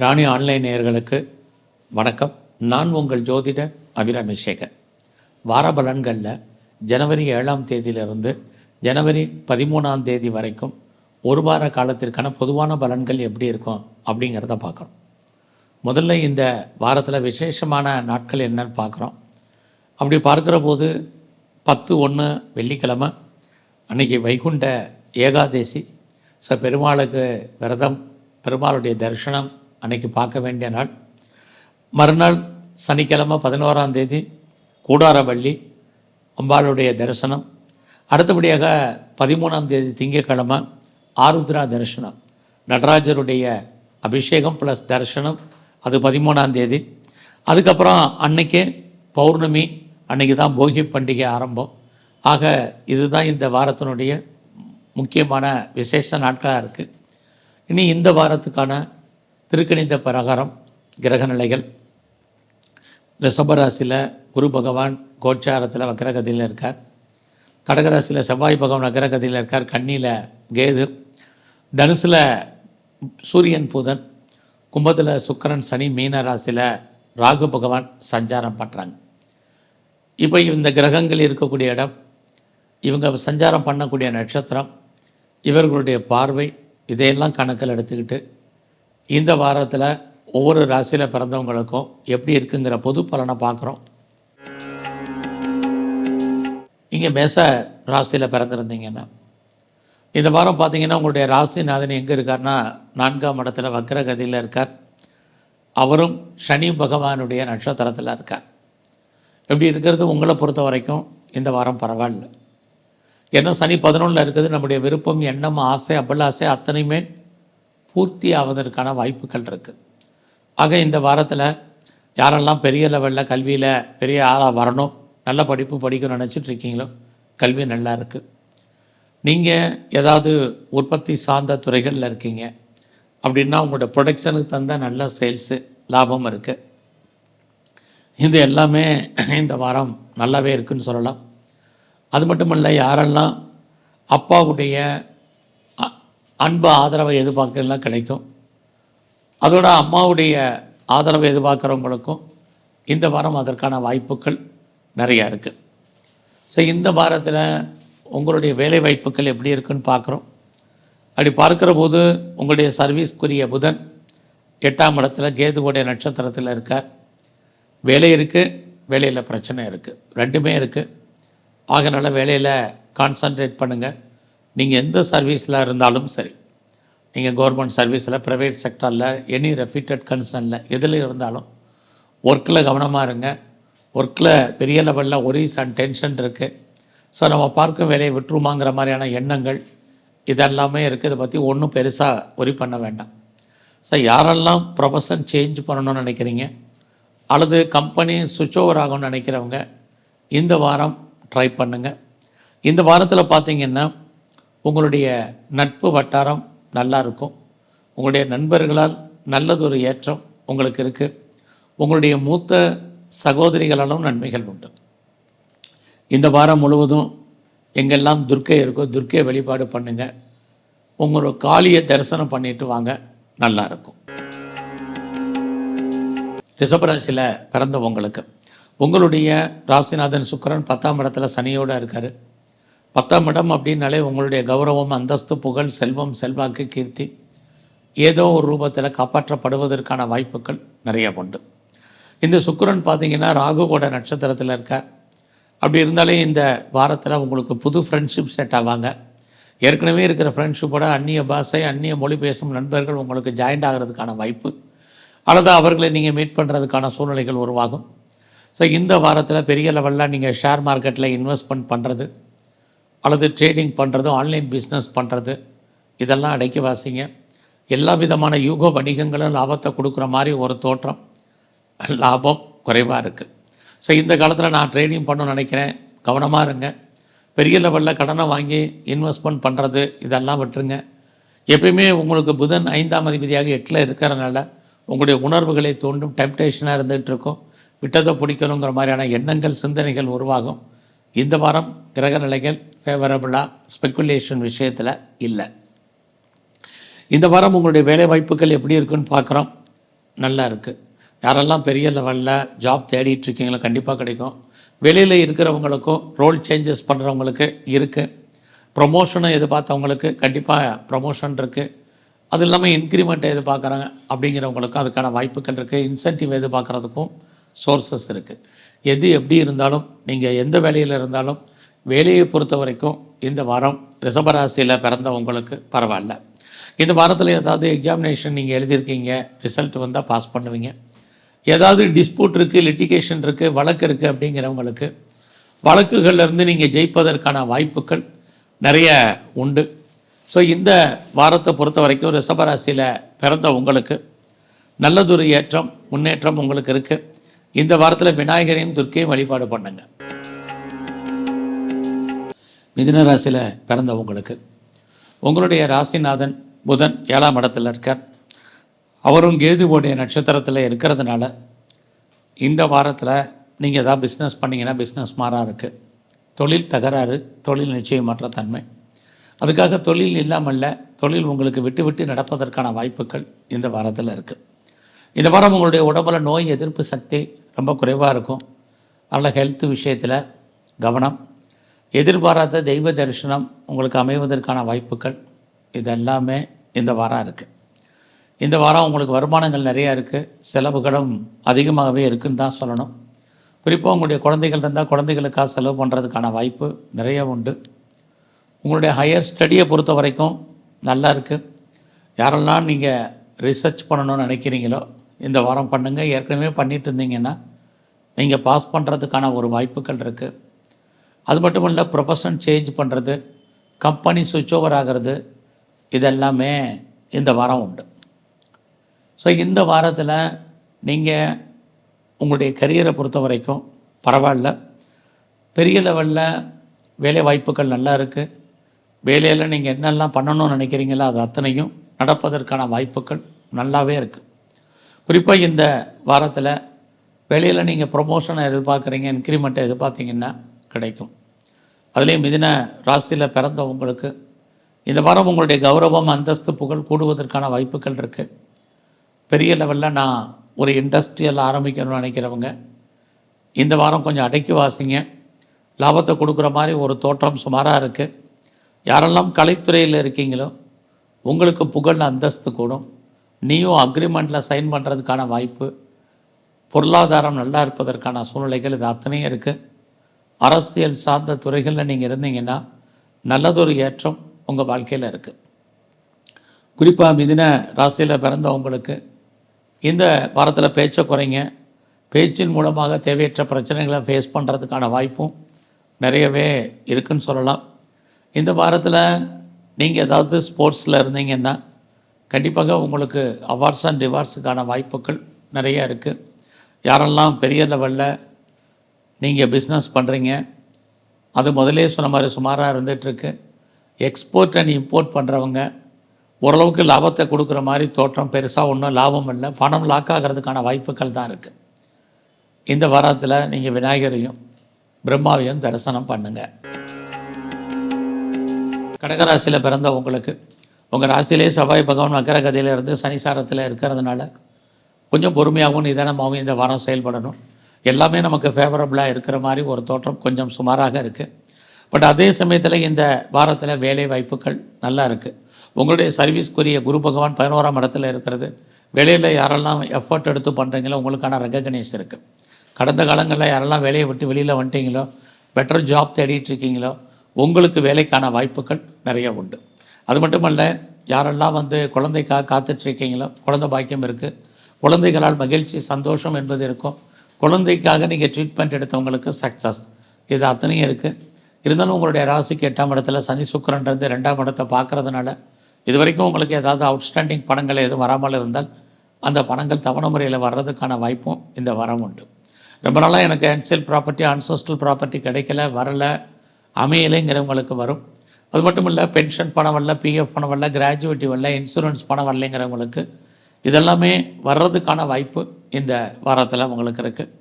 ராணி online நேயர்களுக்கு வணக்கம். நான் உங்கள் ஜோதிடர் அபிராமி சேகர். வார பலன்களில் ஜனவரி 7ஆம் தேதியிலிருந்து ஜனவரி 13ஆம் தேதி வரைக்கும் ஒரு வார காலத்திற்கான பொதுவான பலன்கள் எப்படி இருக்கும் அப்படிங்கிறத பார்க்குறோம். முதல்ல இந்த வாரத்தில் விசேஷமான நாட்கள் என்னன்னு பார்க்குறோம். அப்படி பார்க்குற போது 10/1 வெள்ளிக்கிழமை அன்றைக்கி வைகுண்ட ஏகாதேசி. பெருமாளுக்கு விரதம், பெருமாளுடைய தரிசனம் அன்றைக்கி பார்க்க வேண்டிய நாள். மறுநாள் சனிக்கிழமை 11ஆம் தேதி கூடாரவள்ளி அம்பாளுடைய தரிசனம். அடுத்தபடியாக 13ஆம் தேதி திங்கட்கிழமை ஆருத்ரா தரிசனம், நடராஜருடைய அபிஷேகம் ப்ளஸ் தரிசனம், அது 13ஆம் தேதி. அதுக்கப்புறம் அன்றைக்கே பௌர்ணமி, அன்றைக்கி தான் போகி பண்டிகை ஆரம்பம். ஆக இதுதான் இந்த வாரத்தினுடைய முக்கியமான விசேஷ நாட்களாக இருக்குது. இனி இந்த வாரத்துக்கான திருக்கணித பிரகாரம் கிரக நிலைகள். ரிஷபராசியில் குரு பகவான் கோச்சாரத்தில் வக்ரகதியில் இருக்கார். கடகராசியில் செவ்வாய் பகவான் வக்ரகதியில் இருக்கார். கன்னியில் கேது, தனுசில் சூரியன் புதன், கும்பத்தில் சுக்கிரன் சனி, மீன ராசியில் ராகு பகவான் சஞ்சாரம் பண்ணுறாங்க. இப்போ இந்த கிரகங்கள் இருக்கக்கூடிய இடம், இவங்க சஞ்சாரம் பண்ணக்கூடிய நட்சத்திரம், இவர்களுடைய பார்வை, இதையெல்லாம் கணக்கில் எடுத்துக்கிட்டு இந்த வாரத்தில் ஒவ்வொரு ராசியில் பிறந்தவங்களுக்கும் எப்படி இருக்குங்கிற பொது பலனை பார்க்குறோம். இங்கே மேச ராசியில் பிறந்திருந்தீங்கன்னா இந்த வாரம் பார்த்திங்கன்னா உங்களுடைய ராசிநாதன் எங்கே இருக்கார்னா 4ஆம் இடத்துல வக்ரகதியில் இருக்கார். அவரும் சனி பகவானுடைய நட்சத்திரத்தில் இருக்கார். எப்படி இருக்கிறது உங்களை பொறுத்த வரைக்கும் இந்த வாரம் பரவாயில்ல. ஏன்னா சனி 11 இருக்குது. நம்முடைய விருப்பம், எண்ணம், ஆசை, அபிலாசை அத்தனையுமே பூர்த்தி ஆவதற்கான வாய்ப்புகள் இருக்குது. ஆக இந்த வாரத்தில் யாரெல்லாம் பெரிய லெவலில் கல்வியில் பெரிய ஆளாக வரணும், நல்ல படிப்பு படிக்கணும்னு நினச்சிட்டு இருக்கீங்களோ, கல்வி நல்லா இருக்குது. நீங்கள் ஏதாவது உற்பத்தி சார்ந்த துறைகளில் இருக்கீங்க அப்படின்னா உங்களோட ப்ரொடக்ஷனுக்கு தந்த நல்ல சேல்ஸு லாபம் இருக்குது. இது எல்லாமே இந்த வாரம் நல்லாவே இருக்குதுன்னு சொல்லலாம். அது மட்டும் இல்லை, யாரெல்லாம் அப்பாவுடைய அன்பு ஆதரவை எதிர்பார்க்கலாம் கிடைக்கும். அதோட அம்மாவுடைய ஆதரவை எதிர்பார்க்குறவங்களுக்கும் இந்த வாரம் அதற்கான வாய்ப்புகள் நிறையா இருக்குது. இந்த வாரத்தில் உங்களுடைய வேலை வாய்ப்புகள் எப்படி இருக்குன்னு பார்க்குறோம். அப்படி பார்க்குற போது உங்களுடைய சர்வீஸ்க்குரிய புதன் 8ஆம் இடத்துல கேதுவோடைய நட்சத்திரத்தில் இருக்கார். வேலை இருக்குது, வேலையில் பிரச்சனை இருக்குது, ரெண்டுமே இருக்குது. ஆகனால வேலையில் கான்சன்ட்ரேட் பண்ணுங்கள். நீங்கள் எந்த சர்வீஸில் இருந்தாலும் சரி, நீங்கள் கவர்மெண்ட் சர்வீஸில், ப்ரைவேட் செக்டரில், எனி ரெஃபிட்டட் கன்சர்னில் எதில் இருந்தாலும் ஒர்க்கில் கவனமாக இருங்க. ஒர்க்கில் பெரிய லெவலில் ஒரீஸ் அண்ட் டென்ஷன் இருக்குது. நம்ம பார்க்கும் வேலையை விட்டுருமாங்கிற மாதிரியான எண்ணங்கள் இதெல்லாமே இருக்குது. இதை பற்றி ஒன்றும் பெருசாக ஒரி பண்ண வேண்டாம். யாரெல்லாம் ப்ரொஃபஷன் சேஞ்ச் பண்ணணும்னு நினைக்கிறீங்க அல்லது கம்பெனி சுவிட்ச் ஓவர் ஆகணும்னு நினைக்கிறவங்க இந்த வாரம் ட்ரை பண்ணுங்கள். இந்த வாரத்தில் பார்த்திங்கன்னா உங்களுடைய நட்பு வட்டாரம் நல்லா இருக்கும். உங்களுடைய நண்பர்களால் நல்லதொரு ஏற்றம் உங்களுக்கு இருக்குது. உங்களுடைய மூத்த சகோதரிகளாலும் நன்மைகள் உண்டு. இந்த வாரம் முழுவதும் எங்கெல்லாம் துர்க்கை இருக்கோ துர்க்கை வழிபாடு பண்ணுங்கள். உங்களோட காளியை தரிசனம் பண்ணிட்டு வாங்க, நல்லாயிருக்கும். ரிஷபராசியில் பிறந்தவங்களுக்கு உங்களுடைய ராசிநாதன் சுக்கிரன் 10ஆம் இடத்துல சனியோடு இருக்கார். 10ஆம் இடம் அப்படின்னாலே உங்களுடைய கௌரவம், அந்தஸ்து, புகழ், செல்வம், செல்வாக்கு, கீர்த்தி ஏதோ ஒரு ரூபத்தில் காப்பாற்றப்படுவதற்கான வாய்ப்புகள் நிறைய உண்டு. இந்த சுக்கிரன் பார்த்திங்கன்னா ராகுவோட நட்சத்திரத்தில் இருக்கார். அப்படி இருந்தாலே இந்த வாரத்தில் உங்களுக்கு புது ஃப்ரெண்ட்ஷிப் செட் ஆவாங்க. ஏற்கனவே இருக்கிற ஃப்ரெண்ட்ஷிப்போட அந்நிய பாஷை, அந்நிய மொழி பேசும் நண்பர்கள் உங்களுக்கு ஜாயிண்ட் ஆகிறதுக்கான வாய்ப்பு அல்லது அவர்களை நீங்கள் மீட் பண்ணுறதுக்கான சூழ்நிலைகள் உருவாகும். இந்த வாரத்தில் பெரிய லெவலில் நீங்கள் ஷேர் மார்க்கெட்டில் இன்வெஸ்ட்மெண்ட் பண்ணுறது அல்லது ட்ரேடிங் பண்ணுறது, ஆன்லைன் பிஸ்னஸ் பண்ணுறது, இதெல்லாம் அடக்கி வாசிங்க. எல்லா விதமான யூக வணிகங்களும் லாபத்தை கொடுக்குற மாதிரி ஒரு தோற்றம், லாபம் குறைவாக இருக்குது. இந்த காலத்தில் நான் ட்ரேடிங் பண்ணணும்னு நினைக்கிறேன், கவனமாக இருங்க. பெரிய லெவலில் கடனை வாங்கி இன்வெஸ்ட்மெண்ட் பண்ணுறது இதெல்லாம் விட்டுருங்க. எப்பயுமே உங்களுக்கு புதன் 5ஆம் அதிபதியாக 8ல் இருக்கிறனால உங்களுடைய உணர்வுகளை தோண்டும் டெம்ப்டேஷனாக இருந்துகிட்டு இருக்கும். விட்டதை பிடிக்கணுங்கிற மாதிரியான எண்ணங்கள், சிந்தனைகள் உருவாகும். இந்த வாரம் கிரக நிலைகள் ஃபேவரபுளாக ஸ்பெக்குலேஷன் விஷயத்தில் இல்லை. இந்த வாரம் உங்களுடைய வேலை வாய்ப்புகள் எப்படி இருக்குன்னு பார்க்குறோம். நல்லா இருக்குது. யாரெல்லாம் பெரிய லெவலில் ஜாப் தேடிட்டு இருக்கீங்களோ கண்டிப்பாக கிடைக்கும். வெளியில் இருக்கிறவங்களுக்கும் ரோல் சேஞ்சஸ் பண்ணுறவங்களுக்கு இருக்குது. ப்ரொமோஷனும் எதிர்பார்த்தவங்களுக்கு கண்டிப்பாக ப்ரொமோஷன் இருக்குது. அது இல்லாமல் இன்க்ரிமெண்ட்டை எதிர்பார்க்குறாங்க அப்படிங்கிறவங்களுக்கும் அதுக்கான வாய்ப்புகள் இருக்குது. இன்சென்டிவ் எதிர்பார்க்குறதுக்கும் சோர்ஸஸ் இருக்குது. எது எப்படி இருந்தாலும் நீங்கள் எந்த வேலையில் இருந்தாலும் வேலையை பொறுத்த வரைக்கும் இந்த வாரம் ரிஷபராசியில் பிறந்தவங்களுக்கு பரவாயில்ல. இந்த வாரத்தில் ஏதாவது எக்ஸாமினேஷன் நீங்கள் எழுதியிருக்கீங்க, ரிசல்ட் வந்தால் பாஸ் பண்ணுவீங்க. ஏதாவது டிஸ்பியூட் இருக்குது, லிட்டிகேஷன் இருக்குது, வழக்கு இருக்குது அப்படிங்கிறவங்களுக்கு வழக்குகள்லேருந்து நீங்கள் ஜெயிப்பதற்கான வாய்ப்புகள் நிறைய உண்டு. ஸோ இந்த வாரத்தை பொறுத்த வரைக்கும் ரிஷபராசியில் பிறந்த உங்களுக்கு நல்லதொரு ஏற்றம், முன்னேற்றம் உங்களுக்கு இருக்குது. இந்த வாரத்தில் விநாயகரையும் துர்க்கையும் வழிபாடு பண்ணுங்க. மிதுன ராசியில் பிறந்த உங்களுக்கு உங்களுடைய ராசிநாதன் புதன் 7ஆம் இடத்துல இருக்கார். அவரும் கேதுவோடைய நட்சத்திரத்தில் இருக்கிறதுனால இந்த வாரத்தில் நீங்கள் எதாவது பிஸ்னஸ் பண்ணிங்கன்னா பிஸ்னஸ் மாறாக இருக்குது. தொழில் தகராறு, தொழில் நிச்சயமற்ற தன்மை. அதுக்காக தொழில் இல்லாமல் தொழில் உங்களுக்கு விட்டு விட்டு நடப்பதற்கான வாய்ப்புகள் இந்த வாரத்தில் இருக்குது. இந்த வாரம் உங்களுடைய உடம்புல நோய் எதிர்ப்பு சக்தி ரொம்ப குறைவாக இருக்கும். நல்ல ஹெல்த் விஷயத்தில் கவனம். எதிர்பாராத தெய்வ தரிசனம் உங்களுக்கு அமைவதற்கான வாய்ப்புகள் இதெல்லாமே இந்த வாரம் இருக்குது. இந்த வாரம் உங்களுக்கு வருமானங்கள் நிறையா இருக்குது, செலவுகளும் அதிகமாகவே இருக்குதுன்னு தான் சொல்லணும். குறிப்பாக உங்களுடைய குழந்தைகள் இருந்தால் குழந்தைகளுக்காக செலவு பண்ணுறதுக்கான வாய்ப்பு நிறைய உண்டு. உங்களுடைய ஹையர் ஸ்டடியை பொறுத்த வரைக்கும் நல்லா இருக்குது. யாரெல்லாம் நீங்கள் ரிசர்ச் பண்ணணும்னு நினைக்கிறீங்களோ இந்த வாரம் பண்ணுங்கள். ஏற்கனவே பண்ணிட்டு இருந்தீங்கன்னா நீங்கள் பாஸ் பண்ணுறதுக்கான ஒரு வாய்ப்புகள் இருக்குது. அது மட்டும் இல்லை, ப்ரொஃபஷன் சேஞ்ச் பண்ணுறது, கம்பெனி சுவிட்ச் ஓவர் ஆகிறது, இதெல்லாமே இந்த வாரம் உண்டு. ஸோ இந்த வாரத்தில் நீங்கள் உங்களுடைய கரியரை பொறுத்த வரைக்கும் பரவாயில்ல. பெரிய லெவலில் வேலை வாய்ப்புகள் நல்லா இருக்குது. வேலையில் நீங்கள் என்னெல்லாம் பண்ணணும்னு நினைக்கிறீங்களோ அது அத்தனையும் நடப்பதற்கான வாய்ப்புகள் நல்லாவே இருக்குது. குறிப்பாக இந்த வாரத்தில் வேலையில் நீங்கள் ப்ரொமோஷனை எதிர்பார்க்குறீங்க, இன்க்ரிமெண்ட்டை எதிர்பார்த்தீங்கன்னா கிடைக்கும். அதுலேயும் மிதுன ராசியில் பிறந்த உங்களுக்கு இந்த வாரம் உங்களுடைய கௌரவம், அந்தஸ்து, புகழ் கூடுவதற்கான வாய்ப்புகள் இருக்குது. பெரிய லெவலில் நான் ஒரு இண்டஸ்ட்ரியல் ஆரம்பிக்கணும்னு நினைக்கிறவங்க இந்த வாரம் கொஞ்சம் அடக்கி வாசிங்க. லாபத்தை கொடுக்குற மாதிரி ஒரு தோற்றம் சுமாராக இருக்குது. யாரெல்லாம் கலைத்துறையில் இருக்கீங்களோ உங்களுக்கு புகழ், அந்தஸ்து கூடும். நீயும் அக்ரிமெண்ட்டில் சைன் பண்ணுறதுக்கான வாய்ப்பு, பொருளாதாரம் நல்லா இருப்பதற்கான சூழ்நிலைகள் இது அத்தனையும் இருக்குது. அரசியல் சார்ந்த துறைகளில் நீங்கள் இருந்தீங்கன்னா நல்லதொரு ஏற்றம் உங்கள் வாழ்க்கையில் இருக்குது. குறிப்பாக மிதுன ராசியில் பிறந்தவங்களுக்கு இந்த வாரத்தில் பேச்சை குறைங்க. பேச்சின் மூலமாக தேவையற்ற பிரச்சனைகளை ஃபேஸ் பண்ணுறதுக்கான வாய்ப்பும் நிறையவே இருக்குன்னு சொல்லலாம். இந்த வாரத்தில் நீங்கள் ஏதாவது ஸ்போர்ட்ஸில் இருந்தீங்கன்னா கண்டிப்பாக உங்களுக்கு அவார்ட்ஸ் அண்ட் ரிவார்ட்ஸுக்கான வாய்ப்புகள் நிறையா இருக்குது. யாரெல்லாம் பெரிய லெவலில் நீங்கள் பிஸ்னஸ் பண்ணுறீங்க, அது முதலே சொன்ன மாதிரி சுமாராக இருந்துகிட்ருக்கு. எக்ஸ்போர்ட் அண்ட் இம்போர்ட் பண்ணுறவங்க ஓரளவுக்கு லாபத்தை கொடுக்குற மாதிரி தோற்றம், பெருசாக ஒன்றும் லாபம் இல்லை, பணம் லாக் ஆகிறதுக்கான வாய்ப்புகள் தான் இருக்குது. இந்த வாரத்தில் நீங்கள் விநாயகரையும் பிரம்மாவையும் தரிசனம் பண்ணுங்கள். கடகராசியில் பிறந்த உங்களுக்கு உங்கள் ராசியிலே செவ்வாய் பகவான் வக்கர கதியில் இருந்து சனிசாரத்தில் இருக்கிறதுனால கொஞ்சம் பொறுமையாகவும் நிதானமாகவும் இந்த வாரம் செயல்படணும். எல்லாமே நமக்கு ஃபேவரபுளாக இருக்கிற மாதிரி ஒரு தோற்றம் கொஞ்சம் சுமாராக இருக்குது. பட் அதே சமயத்தில் இந்த வாரத்தில் வேலை வாய்ப்புகள் நல்லா இருக்குது. உங்களுடைய சர்வீஸ்க்குரிய குரு பகவான் 11ஆம் இடத்துல இருக்கிறது. வேலையில் யாரெல்லாம் எஃபர்ட் எடுத்து பண்ணுறீங்களோ உங்களுக்கான ரெகக்னைஸ் இருக்குது. கடந்த காலங்களில் யாரெல்லாம் வேலையை விட்டு வெளியில் வந்துட்டீங்களோ, பெட்டர் ஜாப் தேடிட்டு இருக்கீங்களோ உங்களுக்கு வேலைக்கான வாய்ப்புகள் நிறைய உண்டு. அது மட்டுமல்ல, யாரெல்லாம் குழந்தைக்காக காத்துட்ருக்கீங்களோ குழந்தை பாக்கியம் இருக்குது. குழந்தைகளால் மகிழ்ச்சி, சந்தோஷம் என்பது இருக்கும். குழந்தைக்காக நீங்கள் ட்ரீட்மெண்ட் எடுத்தவங்களுக்கு சக்ஸஸ், இது அத்தனையும் இருக்குது. இருந்தாலும் உங்களுடைய ராசிக்கு 8ஆம் இடத்துல சனி சுக்கிரன் இருந்து 2ஆம் இடத்தை பார்க்குறதுனால இது வரைக்கும் உங்களுக்கு ஏதாவது அவுட்ஸ்டாண்டிங் பணங்கள் எதுவும் வராமல் இருந்தால் அந்த பணங்கள் தவணை முறையில் வர்றதுக்கான வாய்ப்பும் இந்த வாரம் உண்டு. ரொம்ப நாளாக எனக்கு ஆன்சியல் ப்ராப்பர்ட்டி, அன்செஸ்ட்ரல் ப்ராப்பர்ட்டி கிடைக்கல, வரலை, அமையலைங்கிறவங்களுக்கு வரும். அது மட்டும் இல்லை, பென்ஷன் பணம் வரல, பிஎஃப் பணம் வரல, கிராஜுவேட்டி வரல, இன்சூரன்ஸ் பணம் வரலைங்கிறவங்களுக்கு இதெல்லாமே வர்றதுக்கான வாய்ப்பு இந்த வாரத்தில் உங்களுக்கு இருக்குது.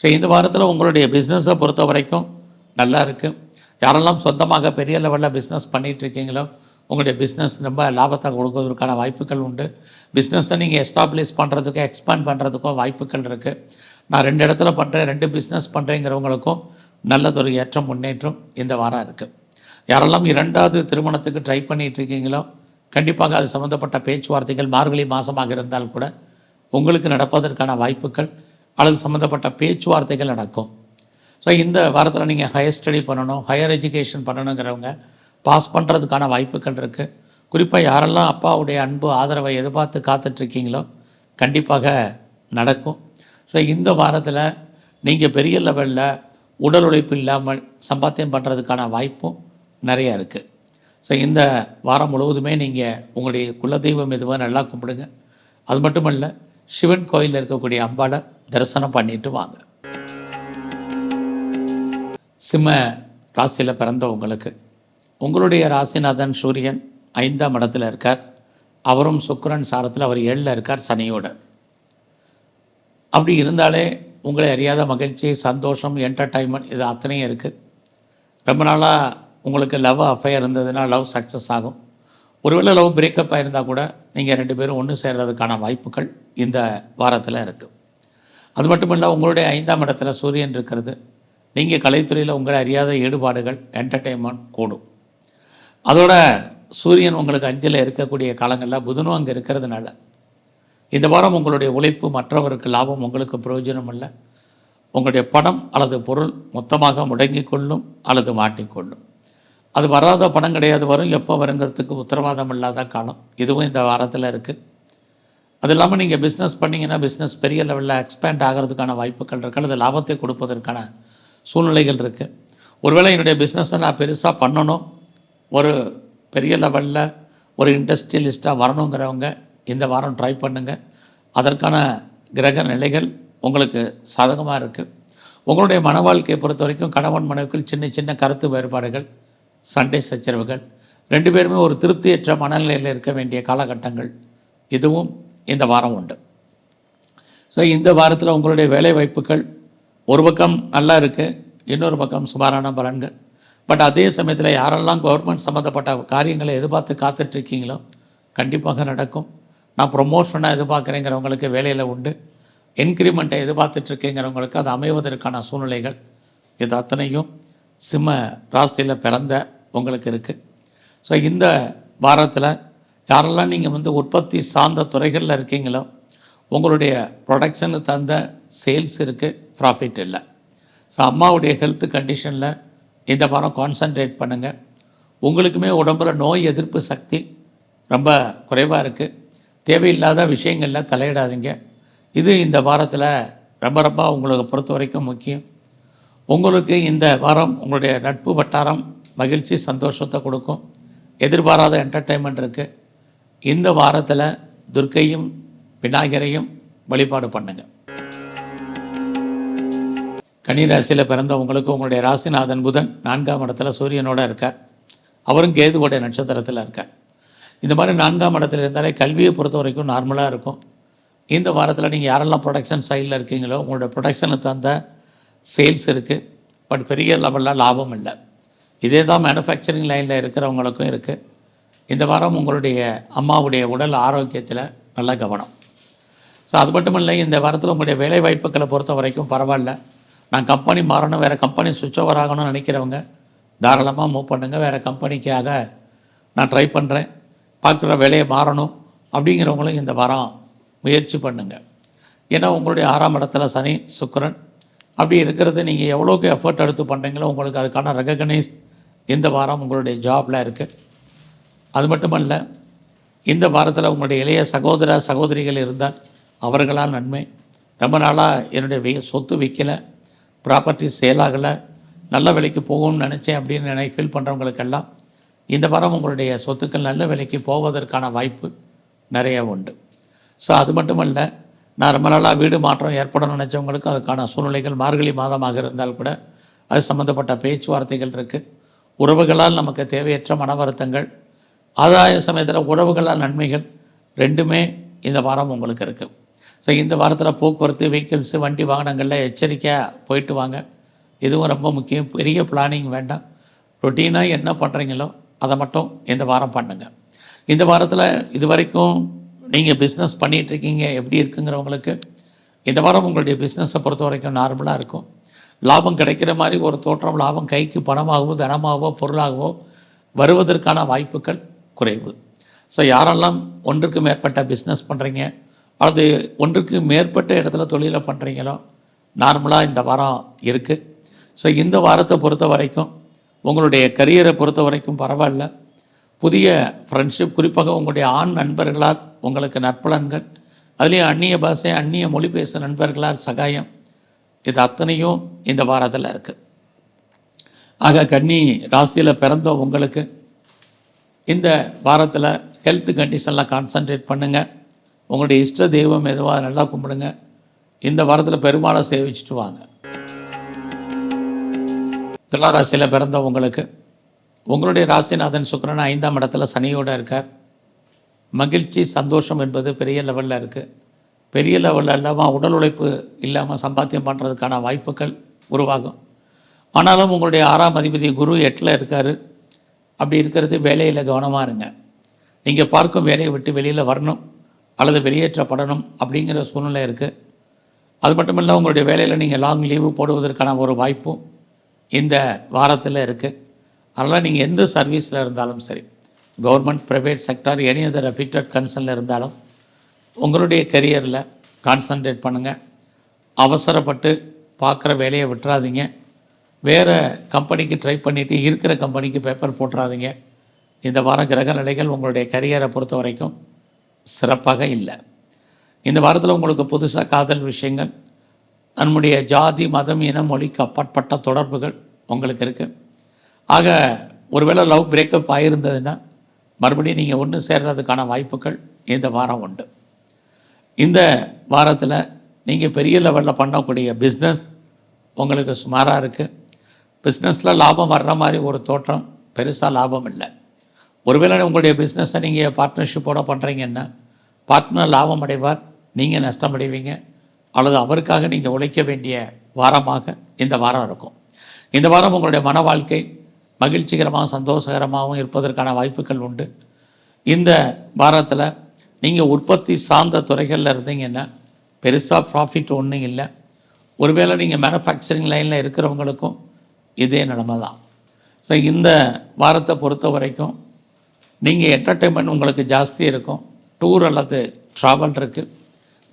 ஸோ இந்த வாரத்தில் உங்களுடைய பிஸ்னஸை பொறுத்த வரைக்கும் நல்லா இருக்குது. யாரெல்லாம் சொந்தமாக பெரிய லெவலில் பிஸ்னஸ் பண்ணிகிட்ருக்கீங்களோ உங்களுடைய பிஸ்னஸ் ரொம்ப லாபத்தை கொடுப்பதற்கான வாய்ப்புகள் உண்டு. பிஸ்னஸை நீங்கள் எஸ்டாப்ளிஷ் பண்ணுறதுக்கோ எக்ஸ்பேண்ட் பண்ணுறதுக்கோ வாய்ப்புகள் இருக்குது. நான் 2 இடத்துல பண்ணுறேன், 2 பிஸ்னஸ் பண்ணுறேங்கிறவங்களுக்கும் நல்லதொரு ஏற்றம் முன்னேற்றம் இந்த வாரம் இருக்குது. யாரெல்லாம் 2வது திருமணத்துக்கு ட்ரை பண்ணிகிட்டு இருக்கீங்களோ கண்டிப்பாக அது சம்மந்தப்பட்ட பேச்சுவார்த்தைகள் மார்கழி மாதமாக இருந்தால் கூட உங்களுக்கு நடப்பதற்கான வாய்ப்புகள் அல்லது சம்மந்தப்பட்ட பேச்சுவார்த்தைகள் நடக்கும். ஸோ இந்த வாரத்தில் நீங்கள் ஹையர் ஸ்டடி பண்ணணும், ஹையர் எஜுகேஷன் பண்ணணுங்கிறவங்க பாஸ் பண்ணுறதுக்கான வாய்ப்புகள் இருக்குது. குறிப்பாக யாரெல்லாம் அப்பாவுடைய அன்பு ஆதரவை எதிர்பார்த்து காத்துட்ருக்கீங்களோ கண்டிப்பாக நடக்கும். ஸோ இந்த வாரத்தில் நீங்கள் பெரிய லெவலில் உடல் உழைப்பு இல்லாமல் சம்பாத்தியம் பண்ணுறதுக்கான வாய்ப்பும் நிறையா இருக்குது. ஸோ இந்த வாரம் முழுவதுமே நீங்கள் உங்களுடைய குலதெய்வம் எதுவாக நல்லா கும்பிடுங்க. அது மட்டும் இல்லை, சிவன் கோயிலில் இருக்கக்கூடிய அம்பாளை தரிசனம் பண்ணிட்டு வாங்க. சிம்ம ராசியில் பிறந்தவங்களுக்கு உங்களுடைய ராசிநாதன் சூரியன் 5ஆம் இடத்துல இருக்கார். அவரும் சுக்கிரன் சாரத்தில் அவர் 7ல் இருக்கார் சனியோட. அப்படி இருந்தாலே உங்களை அறியாத மகிழ்ச்சி, சந்தோஷம், என்டர்டைன்மெண்ட் இது அத்தனையும் இருக்குது. ரொம்ப நாளாக உங்களுக்கு லவ் அஃபேர் இருந்ததுன்னா லவ் சக்ஸஸ் ஆகும். ஒருவேளை லவ் பிரேக்கப் ஆகிருந்தால் கூட நீங்கள் 2 பேரும் ஒன்று சேர்றதுக்கான வாய்ப்புகள் இந்த வாரத்தில் இருக்குது. அது மட்டும் இல்லை, உங்களுடைய 5ஆம் இடத்துல சூரியன் இருக்கிறது. நீங்கள் கலைத்துறையில் உங்களை அறியாத ஈடுபாடுகள், என்டர்டெயின்மெண்ட் கூடும். அதோட சூரியன் உங்களுக்கு 5ல் இருக்கக்கூடிய காலங்களில் புதனும் அங்கே இருக்கிறதுனால இந்த வாரம் உங்களுடைய உழைப்பு மற்றவருக்கு லாபம், உங்களுக்கு பிரயோஜனம் இல்லை. உங்களுடைய பணம் அல்லது பொருள் மொத்தமாக முடங்கிக் கொள்ளும் அல்லது மாட்டிக்கொள்ளும். அது வராத பணம் கிடையாது, வரும். எப்போ வருங்கிறதுக்கு உத்தரவாதம் இல்லாத காலம் இதுவும் இந்த வாரத்தில் இருக்குது. அது இல்லாமல் நீங்கள் பிஸ்னஸ் பண்ணிங்கன்னா பிஸ்னஸ் பெரிய லெவலில் எக்ஸ்பேண்ட் ஆகிறதுக்கான வாய்ப்புகள் இருக்குது, அல்லது லாபத்தை கொடுப்பதற்கான சூழ்நிலைகள் இருக்குது. ஒருவேளை என்னுடைய பிஸ்னஸை நான் பெருசாக பண்ணணும், ஒரு பெரிய லெவலில் ஒரு இண்டஸ்ட்ரியலிஸ்ட்டாக வரணுங்கிறவங்க இந்த வாரம் ட்ரை பண்ணுங்கள். அதற்கான கிரக நிலைகள் உங்களுக்கு சாதகமாக இருக்குது. உங்களுடைய மன வாழ்க்கையை பொறுத்த வரைக்கும் கணவன் மனைவிக்குள் சின்ன சின்ன கருத்து வேறுபாடுகள், சண்டை சச்சரவுகள், 2 பேருமே ஒரு திருப்தியற்ற மனநிலையில் இருக்க வேண்டிய காலகட்டங்கள் இதுவும் இந்த வாரம் உண்டு. ஸோ இந்த வாரத்தில் உங்களுடைய வேலை வாய்ப்புகள் ஒரு பக்கம் நல்லா இருக்குது, இன்னொரு பக்கம் சுமாரான பலன்கள். பட் அதே சமயத்தில் யாரெல்லாம் கவர்மெண்ட் சம்மந்தப்பட்ட காரியங்களை எதிர்பார்த்து காத்துட்ருக்கீங்களோ கண்டிப்பாக நடக்கும். நான் ப்ரொமோஷனாக எதிர்பார்க்குறேங்கிறவங்களுக்கு வேலையில் உண்டு. இன்க்ரிமெண்ட்டை எதிர்பார்த்துட்ருக்கேங்கிறவங்களுக்கு அது அமைவதற்கான சூழ்நிலைகள் இது அத்தனையும் சிம்ம ராசியில் பிறந்த உங்களுக்கு இருக்குது. ஸோ இந்த வாரத்தில் யாரெல்லாம் நீங்கள் உற்பத்தி சார்ந்த துறைகளில் இருக்கீங்களோ உங்களுடைய ப்ரொடக்ஷனு தந்த சேல்ஸ் இருக்குது, ப்ராஃபிட் இல்லை. ஸோ அம்மாவுடைய ஹெல்த் கண்டிஷனில் இந்த வாரம் கான்சன்ட்ரேட் பண்ணுங்கள். உங்களுக்குமே உடம்பில் நோய் எதிர்ப்பு சக்தி ரொம்ப குறைவாக இருக்குது. தேவையில்லாத விஷயங்களில் தலையிடாதீங்க. இது இந்த வாரத்தில் ரொம்ப ரொம்ப உங்களுக்கு பொறுத்த வரைக்கும் முக்கியம். உங்களுக்கு இந்த வாரம் உங்களுடைய நட்பு வட்டாரம் மகிழ்ச்சி சந்தோஷத்தை கொடுக்கும். எதிர்பாராத என்டர்டெயின்மெண்ட் இருக்குது. இந்த வாரத்தில் துர்க்கையும் விநாயகரையும் வழிபாடு பண்ணுங்கள். கன்னிராசியில் பிறந்தவங்களுக்கு உங்களுடைய ராசிநாதன் புதன் 4ஆம் இடத்துல சூரியனோடு இருக்கார். அவரும் கேதுவோடைய நட்சத்திரத்தில் இருக்கார். இந்த மாதிரி 4ஆம் இடத்துல இருந்தாலே கல்வியை பொறுத்த வரைக்கும் நார்மலாக இருக்கும். இந்த வாரத்தில் நீங்கள் யாரெல்லாம் ப்ரொடக்ஷன் சைடில் இருக்கீங்களோ உங்களோட ப்ரொடக்ஷனுக்கு தந்த சேல்ஸ் இருக்குது, பட் பெரிய லெவலில் லாபம் இல்லை. இதே தான் மேனுஃபேக்சரிங் லைனில் இருக்கிறவங்களுக்கும் இருக்குது. இந்த வாரம் உங்களுடைய அம்மாவுடைய உடல் ஆரோக்கியத்தில் நல்ல கவனம். ஸோ அது மட்டும் இல்லை, இந்த வாரத்தில் உங்களுடைய வேலை வாய்ப்புகளை பொறுத்த வரைக்கும் பரவாயில்ல. நான் கம்பெனி மாறணும், வேறு கம்பெனி சுவிட்ச் ஓவர் ஆகணும்னு நினைக்கிறவங்க தாராளமாக மூவ் பண்ணுங்கள். வேறு கம்பெனிக்காக நான் ட்ரை பண்ணுறேன், பார்க்குற வேலையை மாறணும் அப்படிங்கிறவங்களும் இந்த வாரம் முயற்சி பண்ணுங்கள். ஏன்னா உங்களுடைய 6ஆம் இடத்துல சனி சுக்கிரன் அப்படி இருக்கிறது. நீங்கள் எவ்வளோக்கு எஃபர்ட் எடுத்து பண்ணுறீங்களோ உங்களுக்கு அதுக்கான ரெகக்னைஸ் இந்த வாரம் உங்களுடைய ஜாபில் இருக்குது. அது மட்டுமல்ல, இந்த வாரத்தில் உங்களுடைய இளைய சகோதர சகோதரிகள் இருந்தால் அவர்களால் நன்மை. ரொம்ப நாளாக என்னுடைய சொத்து விற்கலை, ப்ராப்பர்ட்டி சேலாகலை, நல்ல விலைக்கு போகணும்னு நினச்சேன் அப்படின்னு ஃபீல் பண்ணுறவங்களுக்கெல்லாம் இந்த வாரம் உங்களுடைய சொத்துக்கள் நல்ல விலைக்கு போவதற்கான வாய்ப்பு நிறைய உண்டு. ஸோ அது மட்டுமல்ல, நான் ரொம்ப நாளாக வீடு மாற்றம் ஏற்படணும்னு நினச்சவங்களுக்கும் அதுக்கான சூழ்நிலைகள் மார்கழி மாதமாக இருந்தால் கூட அது சம்மந்தப்பட்ட பேச்சுவார்த்தைகள் இருக்குது. உறவுகளால் நமக்கு தேவையற்ற மன வருத்தங்கள், ஆதாய சமயத்தில் உறவுகளால் நன்மைகள், 2மே இந்த வாரம் உங்களுக்கு இருக்குது. ஸோ இந்த வாரத்தில் போக்குவரத்து, வெஹிக்கிள்ஸு, வண்டி வாகனங்களில் எச்சரிக்கையாக போயிட்டு வாங்க. இதுவும் ரொம்ப முக்கியம். பெரிய பிளானிங் வேண்டாம். ரொட்டீனாக என்ன பண்ணுறீங்களோ அதை மட்டும் இந்த வாரம் பண்ணுங்கள். இந்த வாரத்தில் இது வரைக்கும் நீங்கள் பிஸ்னஸ் பண்ணிகிட்ருக்கீங்க, எப்படி இருக்குங்கிறவங்களுக்கு இந்த வாரம் உங்களுடைய பிஸ்னஸை பொறுத்த வரைக்கும் நார்மலாக இருக்கும். லாபம் கிடைக்கிற மாதிரி ஒரு தோற்றம், லாபம் கைக்கு பணமாகவோ தனமாகவோ பொருளாகவோ வருவதற்கான வாய்ப்புகள் குறைவு. ஸோ யாரெல்லாம் ஒன்றுக்கு மேற்பட்ட பிஸ்னஸ் பண்ணுறீங்க அல்லது ஒன்றுக்கு மேற்பட்ட இடத்துல தொழிலை பண்ணுறீங்களோ நார்மலாக இந்த வாரம் இருக்குது. ஸோ இந்த வாரத்தை பொறுத்த வரைக்கும் உங்களுடைய கரியரை பொறுத்த வரைக்கும் பரவாயில்ல. புதிய ஃப்ரெண்ட்ஷிப், குறிப்பாக உங்களுடைய ஆண் நண்பர்களால் உங்களுக்கு நற்பலன்கள், அதுலேயும் அந்நிய பாஷை அந்நிய மொழி பேசும் நண்பர்களால் சகாயம், இது அத்தனையும் இந்த வாரத்தில் இருக்குது. ஆக கன்னி ராசியில் பிறந்த உங்களுக்கு இந்த வாரத்தில் ஹெல்த் கண்டிஷனில் கான்சன்ட்ரேட் பண்ணுங்கள். உங்களுடைய இஷ்ட தெய்வம் எதுவாக நல்லா கும்பிடுங்க. இந்த வாரத்தில் பெருமாளை சேவிச்சுட்டு வாங்க. துலா ராசியில் பிறந்த உங்களுக்கு உங்களுடைய ராசிநாதன் சுக்கிரன் 5ஆம் இடத்துல சனியோடு இருக்கார். மகிழ்ச்சி சந்தோஷம் என்பது பெரிய லெவலில் இருக்குது. பெரிய லெவலில் இல்லாமல் உடல் உழைப்பு இல்லாமல் சம்பாத்தியம் பண்ணுறதுக்கான வாய்ப்புகள் உருவாகும். ஆனாலும் உங்களுடைய 6ஆம் அதிபதி குரு 8ல் இருக்கார். அப்படி இருக்கிறது வேலையில் கவனமாக இருங்க. நீங்கள் பார்க்கும் வேலையை விட்டு வெளியில் வரணும் அல்லது வெளியேற்றப்படணும் அப்படிங்கிற சூழ்நிலை இருக்குது. அது மட்டும் இல்லை, உங்களுடைய வேலையில் நீங்கள் லாங் லீவு போடுவதற்கான ஒரு வாய்ப்பும் இந்த வாரத்தில் இருக்குது. அதனால் நீங்கள் எந்த சர்வீஸில் இருந்தாலும் சரி, government, private sector, any other affected கன்சர்னில் இருந்தாலும் உங்களுடைய கெரியரில் கான்சன்ட்ரேட் பண்ணுங்கள். அவசரப்பட்டு பார்க்குற வேலையை விட்டுறாதீங்க. வேறு கம்பெனிக்கு ட்ரை பண்ணிவிட்டு இருக்கிற கம்பெனிக்கு பேப்பர் போட்டுறாதீங்க. இந்த வாரம் கிரக நிலைகள் உங்களுடைய கரியரை பொறுத்த வரைக்கும் சிறப்பாக இல்லை. இந்த வாரத்தில் உங்களுக்கு புதுசாக காதல் விஷயங்கள், நம்முடைய ஜாதி மதம் இனம் மொழிக்கு அப்பாற்பட்ட தொடர்புகள் உங்களுக்கு இருக்குது. ஆக ஒருவேளை லவ் பிரேக்கப் ஆகியிருந்ததுன்னா மறுபடியும் நீங்கள் ஒன்று சேர்றதுக்கான வாய்ப்புகள் இந்த வாரம் உண்டு. இந்த வாரத்தில் நீங்கள் பெரிய லெவலில் பண்ணக்கூடிய பிஸ்னஸ் உங்களுக்கு சுமாராக இருக்குது. பிஸ்னஸில் லாபம் வர்ற மாதிரி ஒரு தோற்றம், பெருசாக லாபம் இல்லை. ஒருவேளை உங்களுடைய பிஸ்னஸை நீங்கள் பார்ட்னர்ஷிப்போடு பண்ணுறீங்கன்னா பார்ட்னர் லாபம் அடைவார், நீங்கள் நஷ்டம் அடைவீங்க, அல்லது அவருக்காக நீங்கள் உழைக்க வேண்டிய வாரமாக இந்த வாரம் இருக்கும். இந்த வாரம் உங்களுடைய மன வாழ்க்கை மகிழ்ச்சிகரமாக சந்தோஷகரமாகவும் இருப்பதற்கான வாய்ப்புகள் உண்டு. இந்த வாரத்தில் நீங்கள் உற்பத்தி சார்ந்த துறைகளில் இருந்தீங்கன்னா பெருசாக ப்ராஃபிட் ஒன்றும் இல்லை. ஒருவேளை நீங்கள் மேனுஃபேக்சரிங் லைனில் இருக்கிறவங்களுக்கும் இதே நிலைமை தான். ஸோ இந்த வாரத்தை பொறுத்த வரைக்கும் நீங்கள் என்டர்டெயின்மெண்ட் உங்களுக்கு ஜாஸ்தி இருக்கும். டூர் அல்லது ட்ராவல் இருக்குது.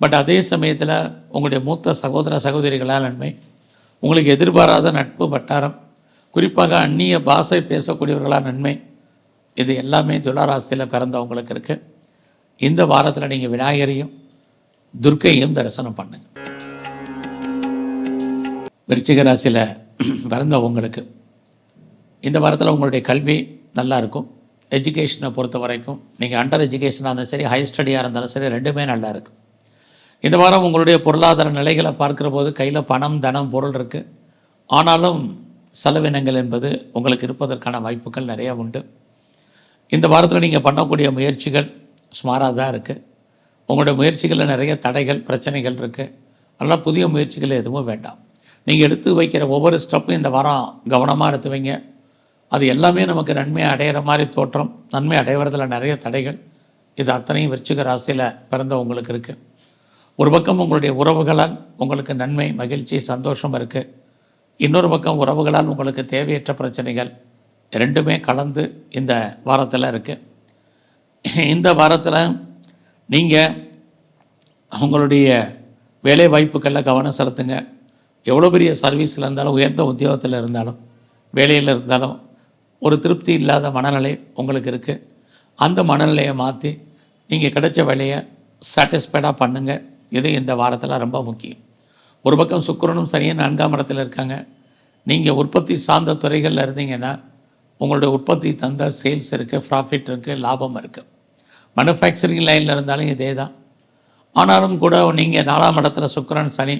பட் அதே சமயத்தில் உங்களுடைய மூத்த சகோதர சகோதரிகளால் நன்மை, உங்களுக்கு எதிர்பாராத நட்பு வட்டாரம், குறிப்பாக அந்நிய பாஷை பேசக்கூடியவர்களால் நன்மை, இது எல்லாமே துலா ராசியில் பிறந்தவங்களுக்கு இருக்குது. இந்த வாரத்தில் நீங்கள் விநாயகரையும் துர்க்கையும் தரிசனம் பண்ணுங்கள். விருச்சிக ராசியில் பிறந்தவங்களுக்கு இந்த வாரத்தில் உங்களுடைய கல்வி நல்லா இருக்கும். எஜுகேஷனை பொறுத்த வரைக்கும் நீங்கள் அண்டர் எஜுகேஷனாக இருந்தாலும் சரி, ஹை ஸ்டடியாக இருந்தாலும் சரி, ரெண்டுமே நல்லா இருக்குது. இந்த வாரம் உங்களுடைய பொருளாதார நிலைகளை பார்க்குற போது கையில் பணம், தனம், பொருள் இருக்குது. ஆனாலும் செலவினங்கள் என்பது உங்களுக்கு இருப்பதற்கான வாய்ப்புகள் நிறையா உண்டு. இந்த வாரத்தில் நீங்கள் பண்ணக்கூடிய முயற்சிகள் சுமாராக தான் இருக்குது. உங்களுடைய முயற்சிகளில் நிறைய தடைகள், பிரச்சனைகள் இருக்குது. அதனால் புதிய முயற்சிகள் எதுவும் வேண்டாம். நீங்கள் எடுத்து வைக்கிற ஒவ்வொரு ஸ்டெப்பும் இந்த வாரம் கவனமாக எடுத்து வைங்க. அது எல்லாமே நமக்கு நன்மை அடையிற மாதிரி தோற்றம், நன்மை அடைவதில் நிறைய தடைகள், இது அத்தனையும் விருச்சிக ராசியில் பிறந்த உங்களுக்கு இருக்குது. ஒரு பக்கம் உங்களுடைய உறவுகளால் உங்களுக்கு நன்மை, மகிழ்ச்சி, சந்தோஷம் இருக்குது. இன்னொரு பக்கம் உறவுகளால் உங்களுக்கு தேவையற்ற பிரச்சனைகள், ரெண்டுமே கலந்து இந்த வாரத்தில் இருக்குது. இந்த வாரத்தில் நீங்கள் உங்களுடைய வேலை வாய்ப்புகளில் கவனம் செலுத்துங்க. எவ்வளோ பெரிய சர்வீஸில் இருந்தாலும், உயர்ந்த உத்தியோகத்தில் இருந்தாலும், வேலையில் இருந்தாலும் ஒரு திருப்தி இல்லாத மனநிலை உங்களுக்கு இருக்குது. அந்த மனநிலையை மாற்றி நீங்கள் கிடைச்ச வேலையை சாட்டிஸ்ஃபைடாக பண்ணுங்கள். இது இந்த வாரத்தில் ரொம்ப முக்கியம். ஒரு பக்கம் சுக்கிரனும் சனியும் 4ஆம் இடத்துல இருக்காங்க. நீங்கள் உற்பத்தி சார்ந்த துறைகளில் இருந்தீங்கன்னா உங்களுடைய உற்பத்தி தந்த சேல்ஸ் இருக்குது, ப்ராஃபிட் இருக்குது, லாபம் இருக்குது. மேனுஃபேக்சரிங் லைனில் இருந்தாலும் இதே தான். ஆனாலும் கூட நீங்கள் 4ஆம் இடத்துல சுக்கிரன் சனி,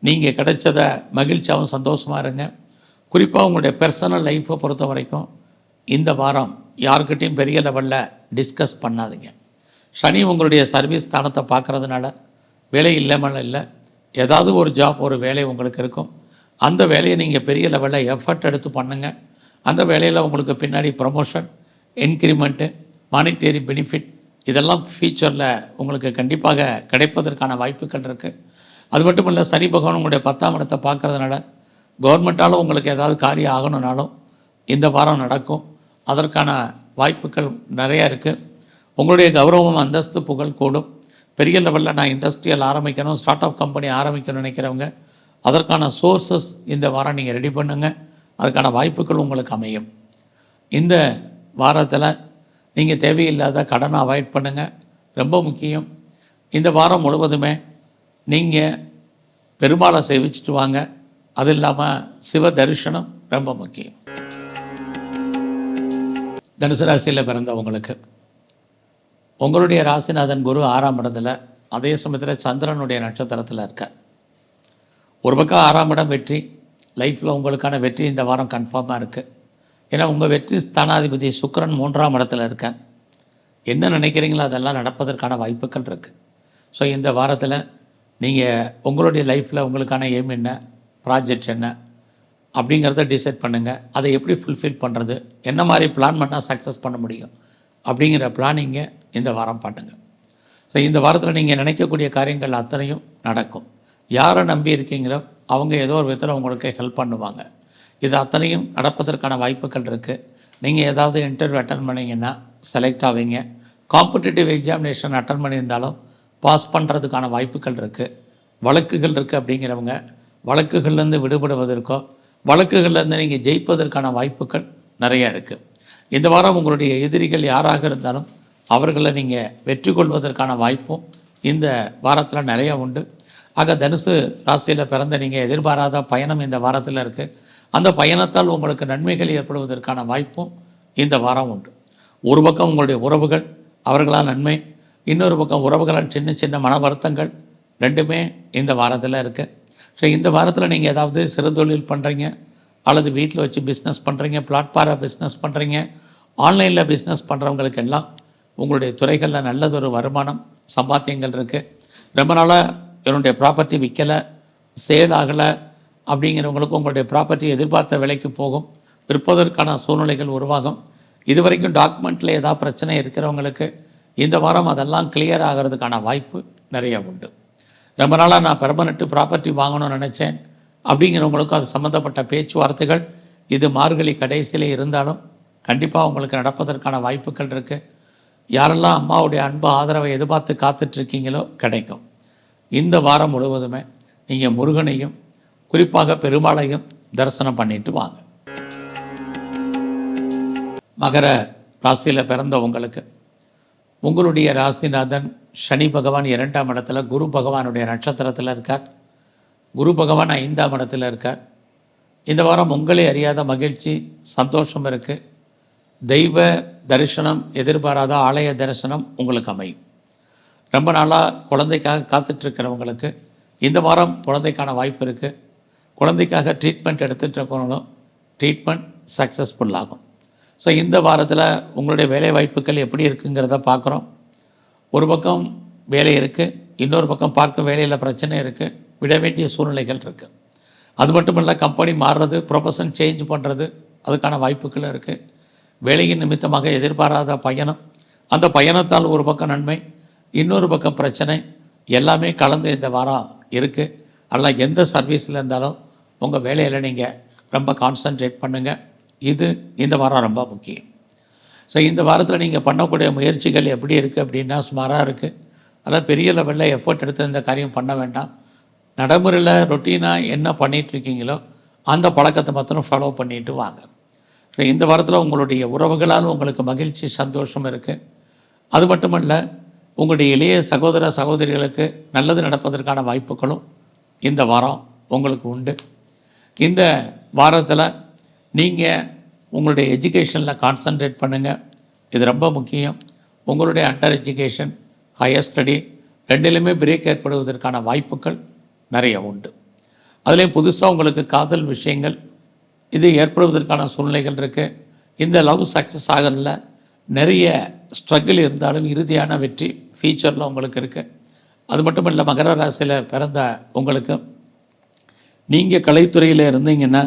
நீங்கள் கிடைச்சதை மகிழ்ச்சியாகவும் சந்தோஷமாக இருங்க. குறிப்பாக உங்களுடைய பர்சனல் லைஃப்பை பொறுத்த வரைக்கும் இந்த வாரம் யாருக்கிட்டையும் பெரிய லெவலில் டிஸ்கஸ் பண்ணாதீங்க. சனி உங்களுடைய சர்வீஸ் ஸ்தானத்தை பார்க்குறதுனால வேலை இல்லாமல் இல்லை, ஏதாவது ஒரு ஜாப், ஒரு வேலை உங்களுக்கு இருக்கும். அந்த வேலையை நீங்கள் பெரிய லெவலில் எஃபர்ட் எடுத்து பண்ணுங்கள். அந்த வேலையில் உங்களுக்கு பின்னாடி ப்ரமோஷன் இன்க்ரிமெண்ட்டு, மானிட்டரி பெனிஃபிட் இதெல்லாம் ஃபியூச்சரில் உங்களுக்கு கண்டிப்பாக கிடைப்பதற்கான வாய்ப்புகள் இருக்குது. அது மட்டும் இல்லை, சனி பகவான் உங்களுடைய 10ஆம் இடத்தை பார்க்கறதுனால கவர்மெண்ட்டாலும் உங்களுக்கு ஏதாவது காரியம் ஆகணுன்னாலும் இந்த வாரம் நடக்கும். அதற்கான வாய்ப்புகள் நிறையா இருக்குது. உங்களுடைய கௌரவம், அந்தஸ்து, புகழ் கூடும். பெரிய லெவலில் நான் இண்டஸ்ட்ரியல் ஆரம்பிக்கணும், ஸ்டார்ட் அப் கம்பெனி ஆரம்பிக்கணும்னு நினைக்கிறவங்க அதற்கான சோர்ஸஸ் இந்த வாரம் நீங்கள் ரெடி பண்ணுங்கள். அதுக்கான வாய்ப்புகள் உங்களுக்கு அமையும். இந்த வாரத்தில் நீங்கள் தேவையில்லாத கடனை அவாய்ட் பண்ணுங்கள், ரொம்ப முக்கியம். இந்த வாரம் முழுவதுமே நீங்கள் பெருமாளை சேவிச்சுட்டு வாங்க. அது இல்லாமல் சிவ தரிசனம் ரொம்ப முக்கியம். தனுசு ராசியில் பிறந்தவங்களுக்கு உங்களுடைய ராசிநாதன் குரு 6ஆம் இடத்துல, அதே சமயத்தில் சந்திரனுடைய நட்சத்திரத்தில் இருக்கார். ஒரு பக்கம் 6ஆம் இடம் வெற்றி, லைஃப்பில் உங்களுக்கான வெற்றி இந்த வாரம் கன்ஃபார்மாக இருக்குது. ஏன்னா உங்கள் வெற்றி ஸ்தானாதிபதி சுக்கிரன் 3ஆம் இடத்துல இருக்கார். என்ன நினைக்கிறீங்களோ அதெல்லாம் நடப்பதற்கான வாய்ப்புகள் இருக்குது. ஸோ இந்த வாரத்தில் நீங்கள் உங்களுடைய லைஃப்பில் உங்களுக்கான எய்ம் என்ன, ப்ராஜெக்ட் என்ன அப்படிங்கிறத டிசைட் பண்ணுங்கள். அதை எப்படி ஃபுல்ஃபில் பண்ணுறது, என்ன மாதிரி பிளான் பண்ணால் சக்ஸஸ் பண்ண முடியும் அப்படிங்கிற பிளானிங்கை இந்த வாரம் பண்ணுங்கள். ஸோ இந்த வாரத்தில் நீங்கள் நினைக்கக்கூடிய காரியங்கள் அத்தனையும் நடக்கும். யாரை நம்பி இருக்கீங்களோ அவங்க ஏதோ ஒரு விதத்தில் உங்களுக்கு ஹெல்ப் பண்ணுவாங்க. இது அத்தனையும் நடப்பதற்கான வாய்ப்புகள் இருக்குது. நீங்கள் ஏதாவது இன்டர்வியூ அட்டன் பண்ணிங்கன்னா செலக்ட் ஆவீங்க. காம்படிட்டிவ் எக்ஸாமினேஷன் அட்டன் பண்ணியிருந்தாலும் பாஸ் பண்ணுறதுக்கான வாய்ப்புகள் இருக்குது. வழக்குகள் இருக்குது அப்படிங்கிறவங்க வழக்குகள்லேருந்து விடுபடுவதற்கோ வழக்குகள்லேருந்து நீங்கள் ஜெயிப்பதற்கான வாய்ப்புகள் நிறையா இருக்குது. இந்த வாரம் உங்களுடைய எதிரிகள் யாராக இருந்தாலும் அவர்களை நீங்கள் வெற்றி கொள்வதற்கான வாய்ப்பும் இந்த வாரத்தில் நிறையா உண்டு. ஆக தனுசு ராசியில் பிறந்த நீங்கள் எதிர்பாராத பயணம் இந்த வாரத்தில் இருக்குது. அந்த பயணத்தால் உங்களுக்கு நன்மைகள் ஏற்படுவதற்கான வாய்ப்பும் இந்த வாரம் உண்டு. ஒரு பக்கம் உங்களுடைய உறவுகள், அவர்களால் நன்மை, இன்னொரு பக்கம் உறவுகளால் சின்ன சின்ன மன வருத்தங்கள் ரெண்டுமே இந்த வாரத்தில் இருக்குது. ஸோ இந்த வாரத்தில் நீங்கள் ஏதாவது சிறு தொழில் பண்ணுறீங்க, அல்லது வீட்டில் வச்சு பிஸ்னஸ் பண்ணுறீங்க, பிளாட்ஃபார்மாக பிஸ்னஸ் பண்ணுறீங்க, ஆன்லைனில் பிஸ்னஸ் பண்ணுறவங்களுக்கு எல்லாம் உங்களுடைய துறைகளில் நல்லதொரு வருமானம், சம்பாத்தியங்கள் இருக்குது. ரொம்ப நாளாக என்னுடைய ப்ராப்பர்ட்டி விற்கலை, சேல் ஆகலை அப்படிங்கிறவங்களுக்கு உங்களுடைய ப்ராப்பர்ட்டி எதிர்பார்த்த விலைக்கு போகும், விற்பதற்கான சூழ்நிலைகள் உருவாகும். இது வரைக்கும் டாக்குமெண்ட்டில் ஏதாவது பிரச்சனை இருக்கிறவங்களுக்கு இந்த வாரம் அதெல்லாம் கிளியர் ஆகிறதுக்கான வாய்ப்பு நிறைய உண்டு. ரொம்ப நாளாக நான் பெர்மனெண்ட்டு ப்ராப்பர்ட்டி வாங்கணும்னு நினச்சேன் அப்படிங்கிறவங்களுக்கும் அது சம்மந்தப்பட்ட பேச்சுவார்த்தைகள் இது மார்கழி கடைசியில் இருந்தாலும் கண்டிப்பாக உங்களுக்கு நடப்பதற்கான வாய்ப்புகள் இருக்குது. யாரெல்லாம் அம்மாவுடைய அன்பு ஆதரவை எதிர்பார்த்து காத்துட்ருக்கீங்களோ கிடைக்கும். இந்த வாரம் முழுவதுமே நீங்கள் முருகனையும் குறிப்பாக பெருமாளையும் தரிசனம் பண்ணிட்டு வாங்க. மகர ராசியில் பிறந்த உங்களுடைய ராசிநாதன் சனி பகவான் 2ஆம் இடத்துல குரு பகவானுடைய நட்சத்திரத்தில் இருக்கார். குரு பகவான் 5ஆம் இடத்துல இருக்கார். இந்த வாரம் உங்களே அறியாத மகிழ்ச்சி, சந்தோஷம் இருக்குது. தெய்வ தரிசனம், எதிர்பாராத ஆலய தரிசனம் உங்களுக்கு அமையும். ரொம்ப நாளாக குழந்தைக்காக காத்துட்ருக்கிறவங்களுக்கு இந்த வாரம் குழந்தைக்கான வாய்ப்பு இருக்குது. குழந்தைக்காக ட்ரீட்மெண்ட் எடுத்துகிட்டு இருக்கணும், ட்ரீட்மெண்ட் சக்ஸஸ்ஃபுல் ஆகும். ஸோ இந்த வாரத்தில் உங்களுடைய வேலை வாய்ப்புகள் எப்படி இருக்குங்கிறத பார்க்குறோம். ஒரு பக்கம் வேலை இருக்குது, இன்னொரு பக்கம் பார்க்க வேலையில் பிரச்சனை இருக்குது, விட வேண்டிய சூழ்நிலைகள் இருக்குது. அது மட்டும் இல்லை, கம்பெனி மாறுறது, ப்ரொஃபஷன் சேஞ்ச் பண்ணுறது அதுக்கான வாய்ப்புகள் இருக்குது. வேலையின் நிமித்தமாக எதிர்பாராத பயணம், அந்த பயணத்தால் ஒரு பக்கம் நன்மை, இன்னொரு பக்கம் பிரச்சனை, எல்லாமே கலந்து இந்த வாரம் இருக்குது. அதனால் எந்த சர்வீஸில் இருந்தாலும் உங்கள் வேலையில் நீங்கள் ரொம்ப கான்சன்ட்ரேட் பண்ணுங்கள். இது இந்த வாரம் ரொம்ப முக்கியம். ஸோ இந்த வாரத்தில் நீங்கள் பண்ணக்கூடிய முயற்சிகள் எப்படி இருக்குது அப்படின்னா சுமாராக இருக்குது. அதாவது பெரிய லெவலில் எஃபர்ட் எடுத்து இந்த காரியம் பண்ண வேண்டாம். நடைமுறையில் ரொட்டீனாக என்ன பண்ணிகிட்ருக்கீங்களோ அந்த பழக்கத்தை மாத்திரம் ஃபாலோ பண்ணிட்டு வாங்க. ஸோ இந்த வாரத்தில் உங்களுடைய உறவுகளால் உங்களுக்கு மகிழ்ச்சி, சந்தோஷம் இருக்குது. அது மட்டுமல்ல, உங்களுடைய இளைய சகோதர சகோதரிகளுக்கு நல்லது நடப்பதற்கான வாய்ப்புகளும் இந்த வாரம் உங்களுக்கு உண்டு. இந்த வாரத்தில் நீங்கள் உங்களுடைய எஜுகேஷனில் கான்சன்ட்ரேட் பண்ணுங்கள். இது ரொம்ப முக்கியம். உங்களுடைய அண்டர் எஜுகேஷன், ஹையர் ஸ்டடி ரெண்டிலுமே பிரேக் ஏற்படுவதற்கான வாய்ப்புகள் நிறைய உண்டு. அதுலேயும் புதுசாக உங்களுக்கு காதல் விஷயங்கள் இது ஏற்படுவதற்கான சூழ்நிலைகள் இருக்குது. இந்த லவ் சக்ஸஸ் ஆகல, நிறைய ஸ்ட்ரகிள் இருந்தாலும் இறுதியான வெற்றி ஃபியூச்சரில் உங்களுக்கு இருக்குது. அது மட்டும் இல்லை, மகர ராசியில் பிறந்த உங்களுக்கு நீங்கள் கலைத்துறையில் இருந்தீங்கன்னா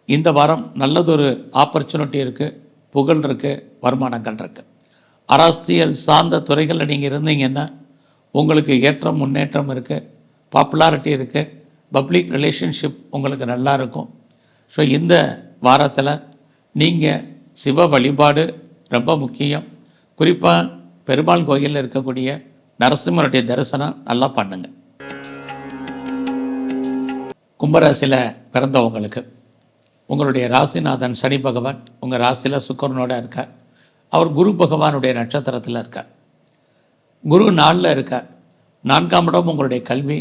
இந்த வாரம் நல்லதொரு ஆப்பர்ச்சுனிட்டி இருக்குது. புகழ் இருக்குது, வருமானங்கள் இருக்குது. அரசியல் சார்ந்த துறைகளில் நீங்கள் இருந்தீங்கன்னா உங்களுக்கு ஏற்றம் முன்னேற்றம் இருக்குது, பாப்புலாரிட்டி இருக்குது, பப்ளிக் ரிலேஷன்ஷிப் உங்களுக்கு நல்லா இருக்கும். ஸோ இந்த வாரத்தில் நீங்கள் சிவ வழிபாடு ரொம்ப முக்கியம். குறிப்பாக பெருமாள் கோயிலில் இருக்கக்கூடிய நரசிம்மருடைய தரிசனம் நல்லா பண்ணுங்க. கும்பராசியில் பிறந்தவங்களுக்கு உங்களுடைய ராசிநாதன் சனி பகவான் உங்கள் ராசியில் சுக்கிரனோட இருக்கார். அவர் குரு பகவானுடைய நட்சத்திரத்தில் இருக்கார். குரு 4ல் இருக்கார். 4ஆம் இடம் உங்களுடைய கல்வி,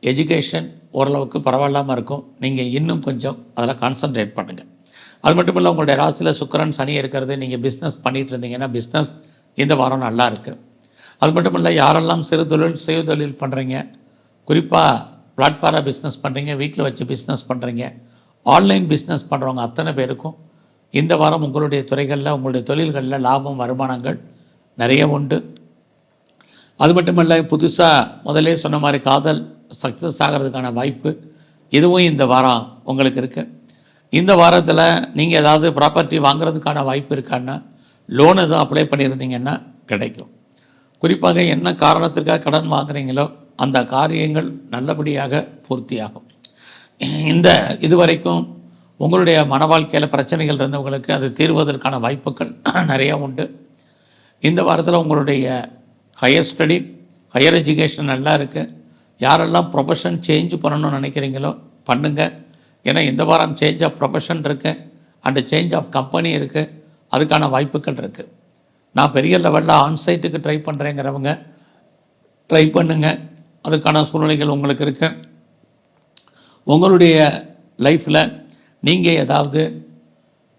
எஜுகேஷன் ஓரளவுக்கு பரவாயில்லாமல் இருக்கும். நீங்கள் இன்னும் கொஞ்சம் அதில் கான்சன்ட்ரேட் பண்ணுங்கள். அது மட்டும் இல்லை, உங்களுடைய ராசியில் சுக்கிரன் சனி இருக்கிறது. நீங்கள் பிஸ்னஸ் பண்ணிகிட்டு இருந்தீங்கன்னா பிஸ்னஸ் இந்த வாரம் நல்லா இருக்குது. அது மட்டும் இல்லை, யாரெல்லாம் சிறு தொழில் சுய தொழில் பண்ணுறீங்க, குறிப்பாக பிளாட்ஃபாராக பிஸ்னஸ் பண்ணுறீங்க, வீட்டில் வச்சு பிஸ்னஸ் பண்ணுறீங்க, ஆன்லைன் பிஸ்னஸ் பண்ணுறவங்க அத்தனை பேருக்கும் இந்த வாரம் உங்களுடைய துறைகளில் உங்களுடைய தொழில்களில் லாபம் வருமானங்கள் நிறைய உண்டு. அது மட்டுமல்ல, புதுசாக முதலே சொன்ன மாதிரி காதல் சக்ஸஸ் ஆகிறதுக்கான வாய்ப்பு இதுவும் இந்த வாரம் உங்களுக்கு இருக்குது. இந்த வாரத்தில் நீங்கள் ஏதாவது ப்ராப்பர்ட்டி வாங்குறதுக்கான வாய்ப்பு இருக்கான்னா, லோன் எதுவும் அப்ளை பண்ணியிருந்தீங்கன்னா கிடைக்கும். குறிப்பாக என்ன காரணத்திற்காக கடன் வாங்குறீங்களோ அந்த காரியங்கள் நல்லபடியாக பூர்த்தியாகும். இதுவரைக்கும் உங்களுடைய மன வாழ்க்கையில் பிரச்சனைகள் இருந்தவங்களுக்கு அது தீர்வதற்கான வாய்ப்புகள் நிறையா உண்டு. இந்த வாரத்தில் உங்களுடைய ஹையர் ஸ்டடி, ஹையர் எஜுகேஷன் நல்லா இருக்குது. யாரெல்லாம் ப்ரொஃபஷன் சேஞ்ச் பண்ணணும்னு நினைக்கிறீங்களோ பண்ணுங்கள். ஏன்னா இந்த வாரம் சேஞ்ச் ஆஃப் ப்ரொஃபஷன் இருக்குது அண்டு சேஞ்ச் ஆஃப் கம்பெனி இருக்குது. அதுக்கான வாய்ப்புகள் இருக்குது. நான் பெரிய லெவலில் ஆன்சைட்டுக்கு ட்ரை பண்ணுறேங்கிறவங்க ட்ரை பண்ணுங்கள். அதுக்கான சூழ்நிலைகள் உங்களுக்கு இருக்குது. உங்களுடைய லைஃப்பில் நீங்கள் ஏதாவது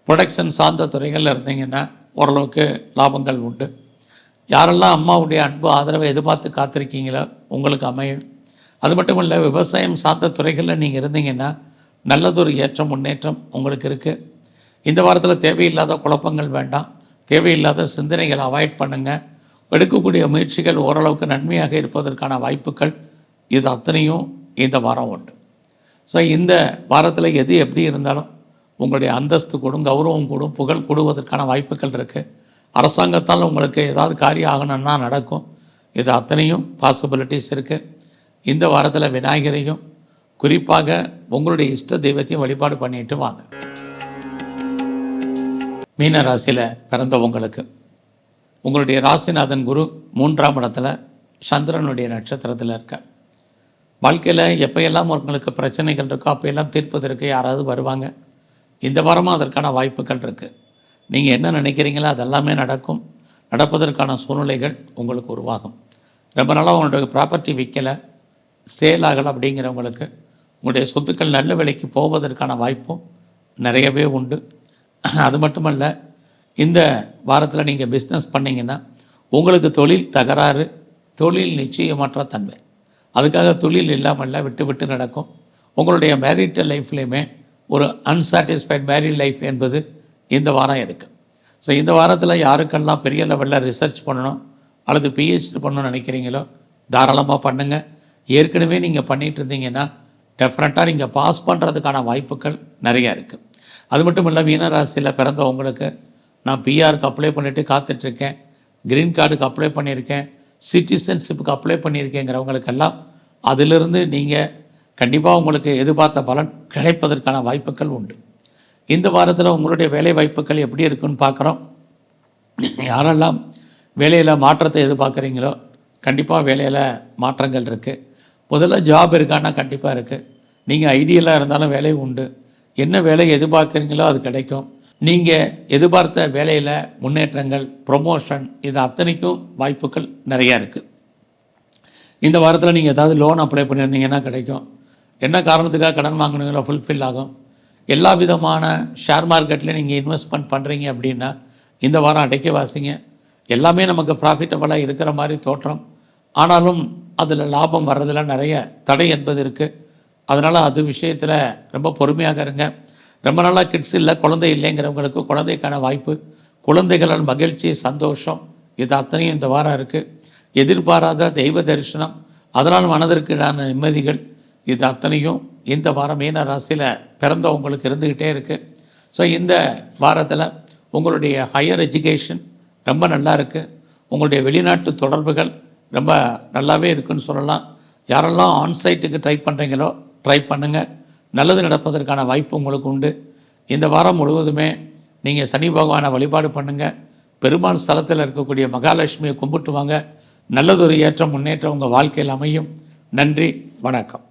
ப்ரொடக்ஷன் சார்ந்த துறைகளில் இருந்தீங்கன்னா ஓரளவுக்கு லாபங்கள் உண்டு. யாரெல்லாம் அம்மாவுடைய அன்பு ஆதரவை எதிர்பார்த்து காத்திருக்கீங்களோ உங்களுக்கு அமையும். அது மட்டும் இல்லை, விவசாயம் சார்ந்த துறைகளில் நீங்கள் இருந்தீங்கன்னா நல்லதொரு ஏற்றம் முன்னேற்றம் உங்களுக்கு இருக்குது. இந்த வாரத்தில் தேவையில்லாத குழப்பங்கள் வேண்டாம். தேவையில்லாத சிந்தனைகளை அவாய்ட் பண்ணுங்கள். எடுக்கக்கூடிய முயற்சிகள் ஓரளவுக்கு நன்மையாக இருப்பதற்கான வாய்ப்புகள் இது அத்தனையும் இந்த வாரம் உண்டு. ஸோ இந்த வாரத்தில் எது எப்படி இருந்தாலும் உங்களுடைய அந்தஸ்து கூடும், கௌரவம் கூடும், புகழ் கூடுவதற்கான வாய்ப்புகள் இருக்குது. அரசாங்கத்தால் உங்களுக்கு ஏதாவது காரியம் ஆகணும்னா நடக்கும். இது அத்தனையும் பாசிபிலிட்டிஸ் இருக்குது. இந்த வாரத்தில் விநாயகரையும் குறிப்பாக உங்களுடைய இஷ்ட தெய்வத்தையும் வழிபாடு பண்ணிட்டு வாங்க. மீன ராசியில் பிறந்தவங்களுக்கு உங்களுடைய ராசிநாதன் குரு 3ஆம் இடத்துல சந்திரனுடைய நட்சத்திரத்தில் இருக்கார். வாழ்க்கையில் எப்போயெல்லாம் உங்களுக்கு பிரச்சனைகள் இருக்கோ அப்போயெல்லாம் தீர்ப்பதற்கு யாராவது வருவாங்க. இந்த வாரமும் அதற்கான வாய்ப்புகள் இருக்குது. நீங்கள் என்ன நினைக்கிறீங்களோ அதெல்லாமே நடக்கும். நடப்பதற்கான சூழ்நிலைகள் உங்களுக்கு உருவாகும். ரொம்ப நாளாக உங்களுடைய ப்ராப்பர்ட்டி விற்கலை, சேல் ஆகலை அப்படிங்கிறவங்களுக்கு உங்களுடைய சொத்துக்கள் நல்ல விலைக்கு போவதற்கான வாய்ப்பும் நிறையவே உண்டு. அது மட்டுமல்ல, இந்த வாரத்தில் நீங்கள் பிஸ்னஸ் பண்ணிங்கன்னா உங்களுக்கு தொழில் தகராறு, தொழில் நிச்சயமற்ற தன்மை, அதுக்காக தொழில் இல்லாமல் விட்டு விட்டு நடக்கும். உங்களுடைய மேரிட்டல் லைஃப்லேயுமே ஒரு அன்சாட்டிஸ்ஃபைட் மேரிட் லைஃப் என்பது இந்த வாரம் இருக்குது. ஸோ இந்த வாரத்தில் யாருக்கெல்லாம் பெரிய லெவலில் ரிசர்ச் பண்ணணும் அல்லது பிஹெச்டி பண்ணணும்னு நினைக்கிறீங்களோ தாராளமாக பண்ணுங்கள். ஏற்கனவே நீங்கள் பண்ணிகிட்டு இருந்தீங்கன்னா டெஃபினட்டாக நீங்கள் பாஸ் பண்ணுறதுக்கான வாய்ப்புகள் நிறையா இருக்குது. அது மட்டும் இல்லை, மீனராசியில் பிறந்தவங்களுக்கு நான் பிஆருக்கு அப்ளை பண்ணிவிட்டு காத்துட்ருக்கேன், க்ரீன் கார்டுக்கு அப்ளை பண்ணியிருக்கேன், சிட்டிசன்ஷிப்புக்கு அப்ளை பண்ணியிருக்கேங்கிறவங்களுக்கெல்லாம் அதிலிருந்து நீங்கள் கண்டிப்பாக உங்களுக்கு எதிர்பார்த்த பலன் கிடைப்பதற்கான வாய்ப்புகள் உண்டு. இந்த வாரத்தில் உங்களுடைய வேலை வாய்ப்புகள் எப்படி இருக்குன்னு பார்க்குறோம். யாரெல்லாம் வேலையில் மாற்றத்தை எதிர்பார்க்குறீங்களோ கண்டிப்பாக வேலையில் மாற்றங்கள் இருக்குது. முதல்ல ஜாப் இருக்கான்னா கண்டிப்பாக இருக்குது. நீங்கள் ஐடியலாக இருந்தாலும் வேலை உண்டு. என்ன வேலை எதிர்பார்க்குறீங்களோ அது கிடைக்கும். நீங்கள் எதிர்பார்த்த வேலையில் முன்னேற்றங்கள், ப்ரொமோஷன், இது அத்தனைக்கும் வாய்ப்புகள் நிறையா இருக்குது. இந்த வாரத்தில் நீங்கள் ஏதாவது லோன் அப்ளை பண்ணியிருந்தீங்கன்னா கிடைக்கும். என்ன காரணத்துக்காக கடன் வாங்கினீங்களோ ஃபுல்ஃபில் ஆகும். எல்லா விதமான ஷேர் மார்க்கெட்டில் நீங்கள் இன்வெஸ்ட்மெண்ட் பண்ணுறீங்க அப்படின்னா இந்த வாரம் அடைக்க வாசிங்க. எல்லாமே நமக்கு ப்ராஃபிட்டபுளாக இருக்கிற மாதிரி தோற்றம், ஆனாலும் அதில் லாபம் வர்றதில் நிறைய தடை என்பது இருக்குது. அதனால் அது விஷயத்தில் ரொம்ப பொறுமையாக இருங்க. ரொம்ப நாளாக கிட்ஸ் இல்லை, குழந்தை இல்லைங்கிறவங்களுக்கு குழந்தைக்கான வாய்ப்பு, குழந்தைகளால் மகிழ்ச்சி, சந்தோஷம், இது அத்தனையும் இந்த வாரம் இருக்குது. எதிர்பாராத தெய்வ தரிசனம், அதனால் மனதிற்கான நிம்மதிகள், இது அத்தனையும் இந்த வாரம் மீன ராசியில் பிறந்தவங்களுக்கு இருந்துக்கிட்டே இருக்குது. ஸோ இந்த வாரத்தில் உங்களுடைய ஹையர் எஜுகேஷன் ரொம்ப நல்லா இருக்குது. உங்களுடைய வெளிநாட்டு தொடர்புகள் ரொம்ப நல்லாவே இருக்குதுன்னு சொல்லலாம். யாரெல்லாம் ஆன்சைட்டுக்கு ட்ரை பண்ணுறீங்களோ ட்ரை பண்ணுங்கள். நல்லது நடப்பதற்கான வாய்ப்பு உங்களுக்கு உண்டு. இந்த வாரம் முழுவதுமே நீங்கள் சனி பகவானை வழிபாடு பண்ணுங்கள். பெருமாள் ஸ்தலத்தில் இருக்கக்கூடிய மகாலட்சுமியை கும்பிட்டு வாங்க. நல்லதொரு ஏற்றம் முன்னேற்றம் உங்கள் வாழ்க்கையில் அமையும். நன்றி, வணக்கம்.